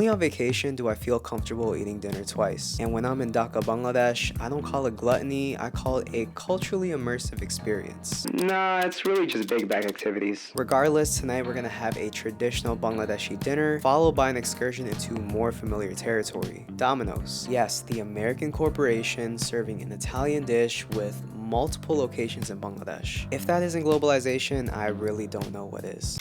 Only on vacation do I feel comfortable eating dinner twice. And when I'm in Dhaka, Bangladesh, I don't call it gluttony, I call it a culturally immersive experience. Nah, it's really just big bag activities. Regardless, tonight we're gonna have a traditional Bangladeshi dinner, followed by an excursion into more familiar territory, Domino's. Yes, the American corporation serving an Italian dish with multiple locations in Bangladesh. If that isn't globalization, I really don't know what is.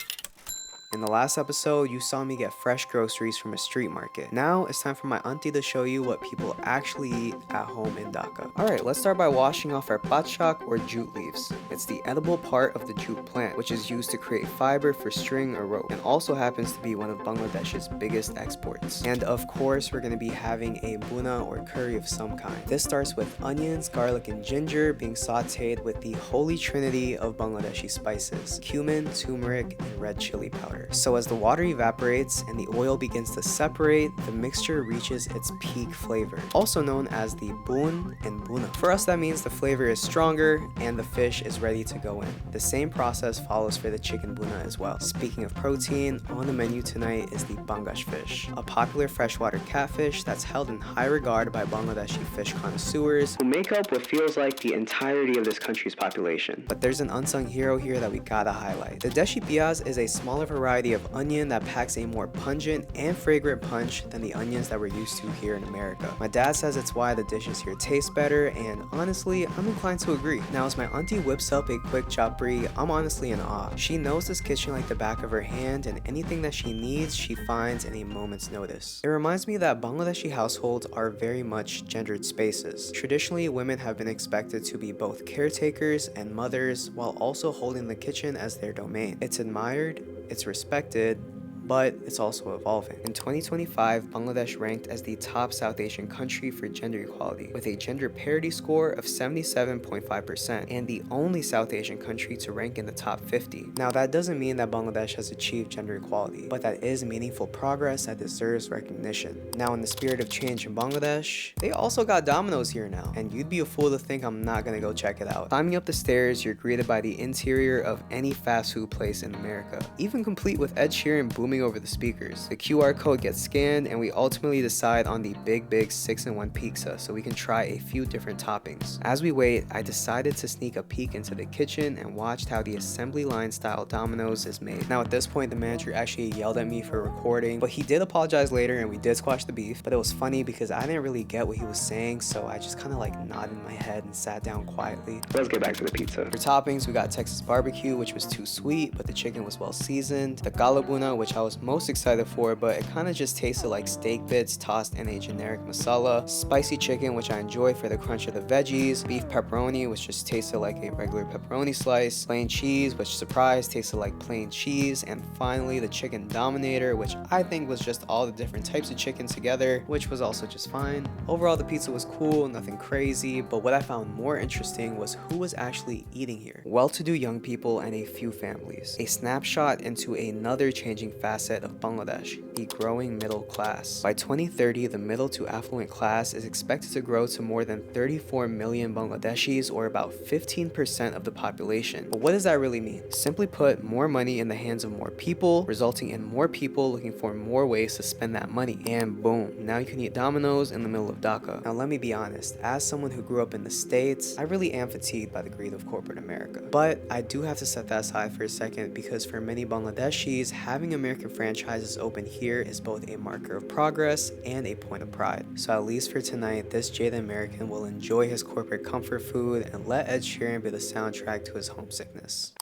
In the last episode, you saw me get fresh groceries from a street market. Now it's time for my auntie to show you what people actually eat at home in Dhaka. Alright, let's start by washing off our paat shaak or jute leaves. It's the edible part of the jute plant, which is used to create fiber for string or rope, and also happens to be one of Bangladesh's biggest exports. And of course, we're going to be having a bhuna or curry of some kind. This starts with onions, garlic, and ginger being sauteed with the holy trinity of Bangladeshi spices: cumin, turmeric, and red chili powder. So as the water evaporates and the oil begins to separate, the mixture reaches its peak flavor, also known as the bhun and bhuna. For us, that means the flavor is stronger and the fish is ready to go in. The same process follows for the chicken bhuna as well. Speaking of protein, on the menu tonight is the bangash fish, a popular freshwater catfish that's held in high regard by Bangladeshi fish connoisseurs who make up what feels like the entirety of this country's population. But there's an unsung hero here that we gotta highlight. The deshi piyaz is a smaller variety of onion that packs a more pungent and fragrant punch than the onions that we're used to here in America. My dad says it's why the dishes here taste better, and honestly, I'm inclined to agree. Now, as my auntie whips up a quick chapri, I'm honestly in awe. She knows this kitchen like the back of her hand, and anything that she needs, she finds in a moment's notice. It reminds me that Bangladeshi households are very much gendered spaces. Traditionally, women have been expected to be both caretakers and mothers, while also holding the kitchen as their domain. It's admired, it's respected, but it's also evolving. In 2025, Bangladesh ranked as the top South Asian country for gender equality, with a gender parity score of 77.5%, and the only South Asian country to rank in the top 50. Now, that doesn't mean that Bangladesh has achieved gender equality, but that is meaningful progress that deserves recognition. Now, in the spirit of change in Bangladesh, they also got Domino's here now, and you'd be a fool to think I'm not gonna go check it out. Climbing up the stairs, you're greeted by the interior of any fast food place in America, even complete with Ed Sheeran booming over the speakers. The QR code gets scanned and we ultimately decide on the big 6-in-1 pizza so we can try a few different toppings. As we wait, I decided to sneak a peek into the kitchen and watched how the assembly line style Domino's is made. Now at this point, the manager actually yelled at me for recording, but he did apologize later and we did squash the beef. But it was funny because I didn't really get what he was saying, so I just kind of like nodded my head and sat down quietly. Let's get back to the pizza. For toppings, we got Texas barbecue, which was too sweet, but the chicken was well seasoned. The galabuna, which I was most excited for, but it kind of just tasted like steak bits tossed in a generic masala. Spicy chicken, which I enjoy for the crunch of the veggies. Beef pepperoni, which just tasted like a regular pepperoni slice. Plain cheese, which surprise tasted like plain cheese. And finally, the chicken dominator, which I think was just all the different types of chicken together, which was also just fine. Overall, the pizza was cool, nothing crazy, but what I found more interesting was who was actually eating here. Well-to-do young people and a few families. A snapshot into another changing facet of Bangladesh, the growing middle class. By 2030, the middle to affluent class is expected to grow to more than 34 million Bangladeshis, or about 15% of the population. But what does that really mean? Simply put, more money in the hands of more people, resulting in more people looking for more ways to spend that money. And boom, now you can eat Domino's in the middle of Dhaka. Now let me be honest, as someone who grew up in the States, I really am fatigued by the greed of corporate America. But I do have to set that aside for a second, because for many Bangladeshis, having American franchises open here is both a marker of progress and a point of pride. So at least for tonight, this jaded American will enjoy his corporate comfort food and let Ed Sheeran be the soundtrack to his homesickness.